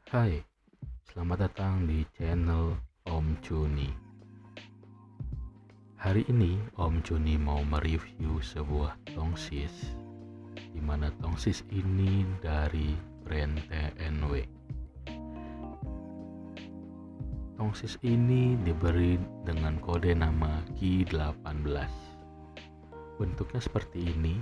Hai, selamat datang di channel Om Juni. Hari ini Om Juni mau mereview sebuah tongsis, di mana tongsis ini dari brand TNW. Tongsis ini diberi dengan kode nama Ki18. Bentuknya seperti ini,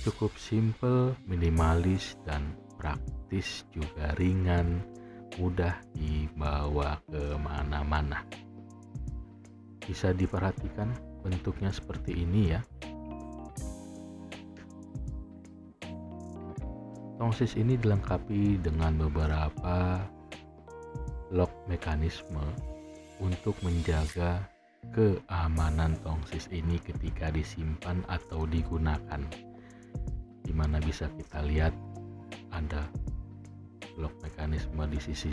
cukup simple, minimalis, dan praktis, juga ringan, mudah dibawa kemana-mana. Bisa diperhatikan bentuknya seperti ini ya. Tongsis ini dilengkapi dengan beberapa lock mekanisme untuk menjaga keamanan tongsis ini ketika disimpan atau digunakan, dimana bisa kita lihat ada lock mekanisme di sisi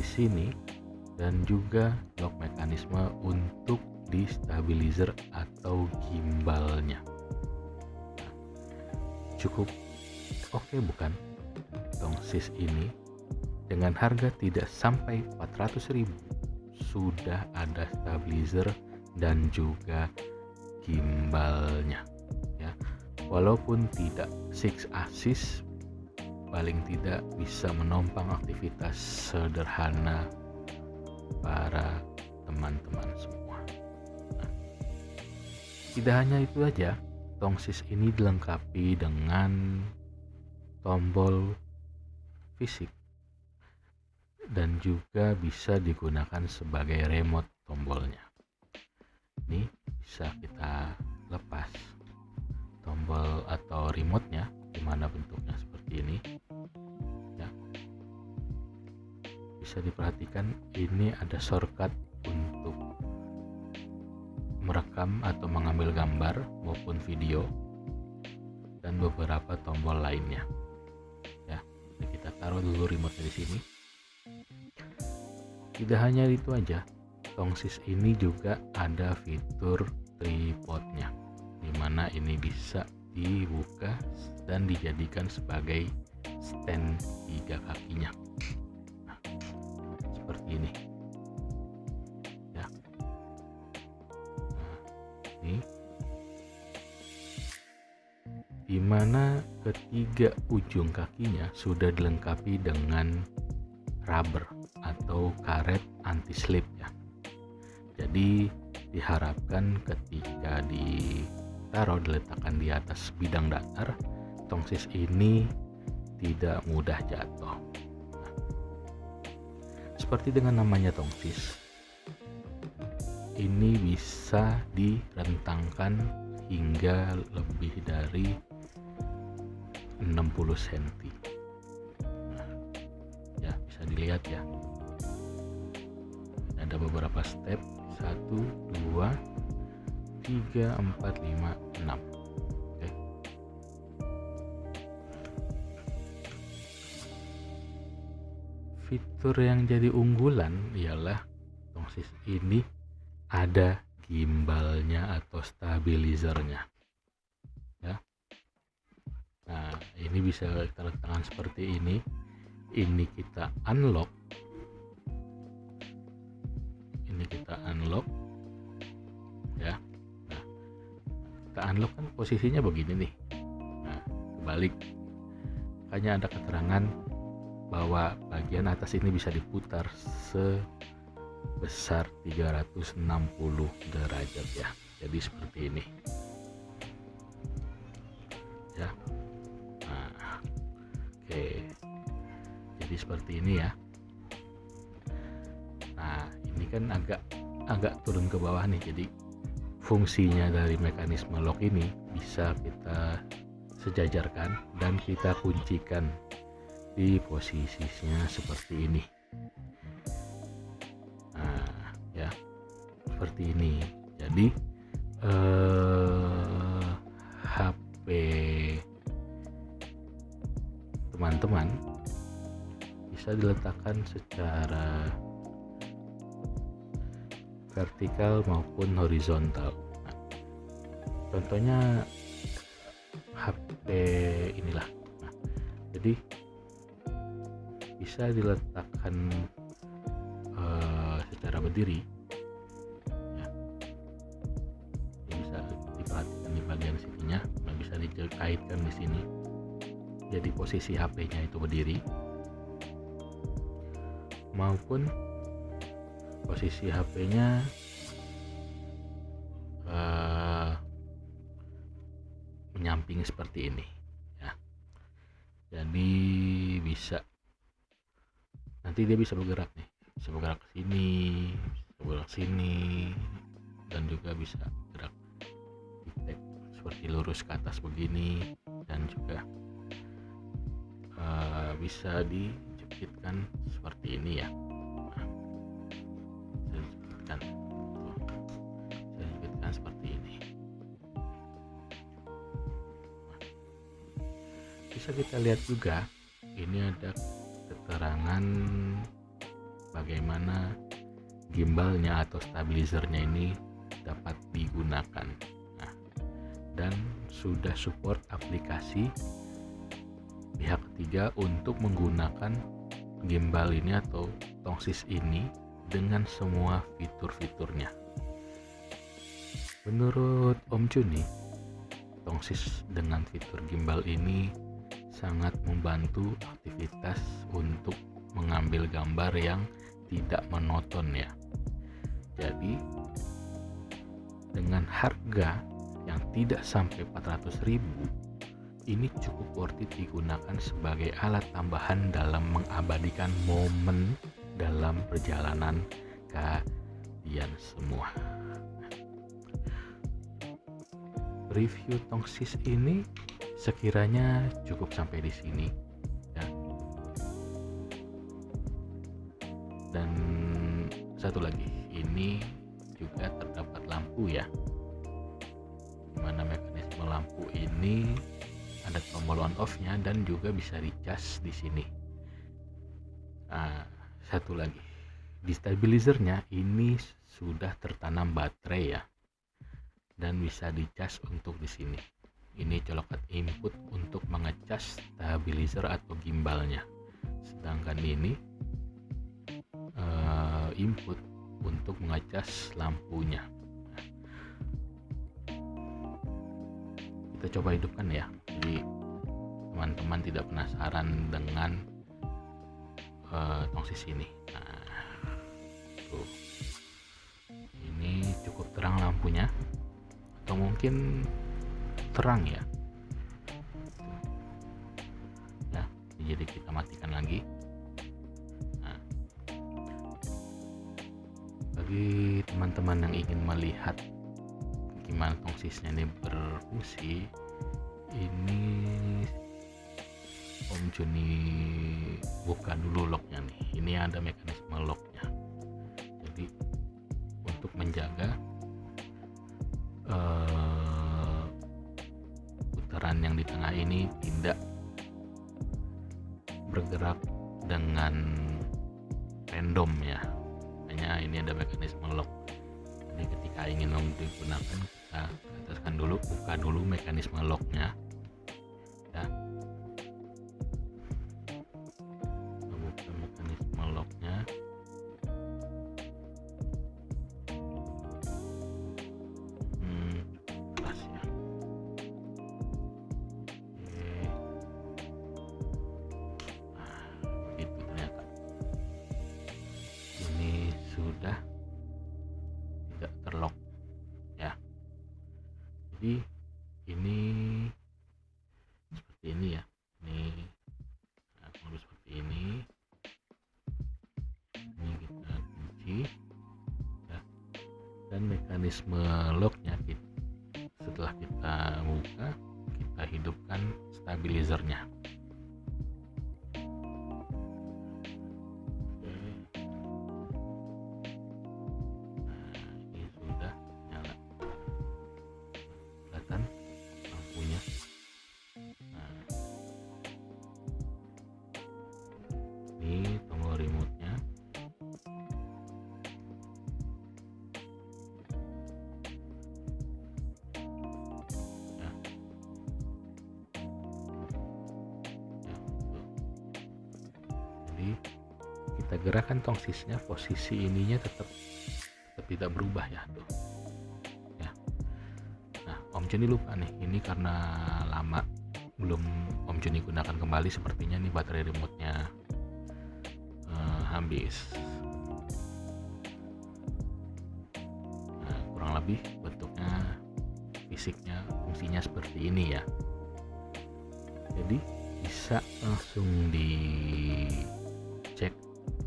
sini, dan juga lock mekanisme untuk di stabilizer atau gimbalnya. Cukup oke bukan tongsis ini? Dengan harga tidak sampai 400.000 sudah ada stabilizer dan juga gimbalnya ya. Walaupun tidak 6 axis, paling tidak bisa menopang aktivitas sederhana para teman-teman semua. Nah, tidak hanya itu aja, tongsis ini dilengkapi dengan tombol fisik dan juga bisa digunakan sebagai remote tombolnya. Ini bisa kita lepas tombol atau remote-nya, dimana bentuknya seperti ini ya. Bisa diperhatikan ini ada shortcut untuk merekam atau mengambil gambar maupun video, dan beberapa tombol lainnya ya. Kita taruh dulu remote-nya di sini. Tidak hanya itu aja, tongsis ini juga ada fitur tripodnya, dimana ini bisa dibuka dan dijadikan sebagai stand 3 kakinya. Nah, seperti ini ya. Nah, ini dimana ketiga ujung kakinya sudah dilengkapi dengan rubber atau karet anti slip ya. Jadi diharapkan ketika diletakkan di atas bidang datar, tongsis ini tidak mudah jatuh. Nah, seperti dengan namanya tongsis, ini bisa direntangkan hingga lebih dari 60 cm. Nah, ya bisa dilihat ya. Ada beberapa step, 1, 2, 3, 4, 5, 6. Oke. Fitur yang jadi unggulan ialah tongsis ini ada gimbalnya atau stabilizernya ya. Nah, ini bisa kita letakkan seperti ini. Ini kita unlock, ya. Nah, kita unlock kan posisinya begini nih. Nah, kebalik, hanya ada keterangan bahwa bagian atas ini bisa diputar sebesar 360 derajat ya. Jadi seperti ini ya. Nah, oke, jadi seperti ini ya. Nah, ini kan agak turun ke bawah nih, jadi fungsinya dari mekanisme lock ini bisa kita sejajarkan dan kita kuncikan di posisinya seperti ini. Nah ya, seperti ini. Jadi HP teman-teman bisa diletakkan secara vertikal maupun horizontal. Nah, contohnya HP inilah. Nah, Jadi bisa diletakkan secara berdiri ya. Ini bisa diperhatikan di bagian sininya, nah bisa dikaitkan di sini. Jadi posisi HP-nya itu berdiri, maupun posisi HP-nya menyamping seperti ini ya. Jadi bisa, nanti dia bisa bergerak nih, bisa bergerak ke sini, bisa bergerak sini, dan juga bisa gerak seperti lurus ke atas begini, dan juga bisa dijepitkan seperti ini ya. Saya jepitkan seperti ini. Bisa kita lihat juga, ini ada keterangan bagaimana gimbalnya atau stabilizernya ini dapat digunakan. Nah, dan sudah support aplikasi pihak ketiga untuk menggunakan gimbal ini atau tongsis ini dengan semua fitur-fiturnya. Menurut Om Juni, tongsis dengan fitur gimbal ini sangat membantu aktivitas untuk mengambil gambar yang tidak monoton ya. Jadi dengan harga yang tidak sampai 400.000, ini cukup worth it digunakan sebagai alat tambahan dalam mengabadikan momen dalam perjalanan kalian semua. Review tongsis ini sekiranya cukup sampai di sini ya. Dan satu lagi, ini juga terdapat lampu ya, dimana mekanisme lampu ini ada tombol on off nya dan juga bisa dicas di sini. Nah, satu lagi, di stabilizernya ini sudah tertanam baterai ya, dan bisa dicas untuk di sini. Ini colokan input untuk mengecas stabilizer atau gimbalnya, sedangkan ini input untuk mengecas lampunya. Kita coba hidupkan ya, jadi teman-teman tidak penasaran dengan tongsis ini. Nah, tuh. Ini cukup terang lampunya, atau mungkin terang ya. Ya, jadi kita matikan lagi. Nah, bagi teman-teman yang ingin melihat gimana tongsisnya ini berfungsi, ini Om Juni buka dulu locknya nih. Ini ada mekanisme locknya. Jadi untuk menjaga putaran yang di tengah ini tidak bergerak dengan random ya. Hanya ini ada mekanisme lock. Jadi ketika ingin digunakan, kita ataskan dulu, buka dulu mekanisme locknya ya. Kita buka mekanisme locknya. Keras ya. Begitu ternyata. Ini sudah tidak terlock ya. Jadi ini seperti ini ya. Ini modus seperti ini. Ini kita kunci ya. Dan mekanisme locknya setelah kita buka, kita hidupkan stabilizernya. Ini tombol remote-nya. Ya. Jadi kita gerakan tongsisnya, posisi ininya tetap tidak berubah ya tuh ya. Nah, Om Joni lupa nih, ini karena lama belum Om Joni gunakan kembali, sepertinya nih baterai remote-nya habis. Nah, kurang lebih bentuknya, fisiknya, fungsinya seperti ini ya. Jadi bisa langsung dicek,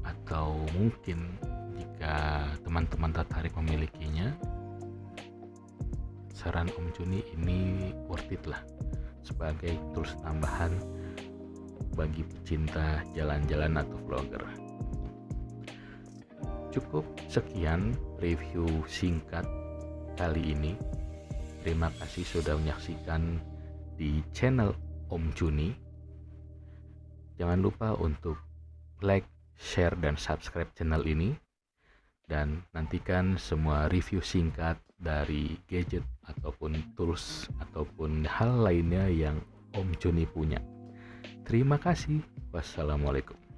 atau mungkin jika teman-teman tertarik memilikinya, saran Om Joni ini worth it lah sebagai tools tambahan bagi pecinta jalan-jalan atau vlogger. Cukup sekian review singkat kali ini. Terima kasih sudah menyaksikan di channel Om Joni. Jangan lupa untuk like, share, dan subscribe channel ini. Dan nantikan semua review singkat dari gadget ataupun tools ataupun hal lainnya yang Om Joni punya. Terima kasih. Wassalamualaikum.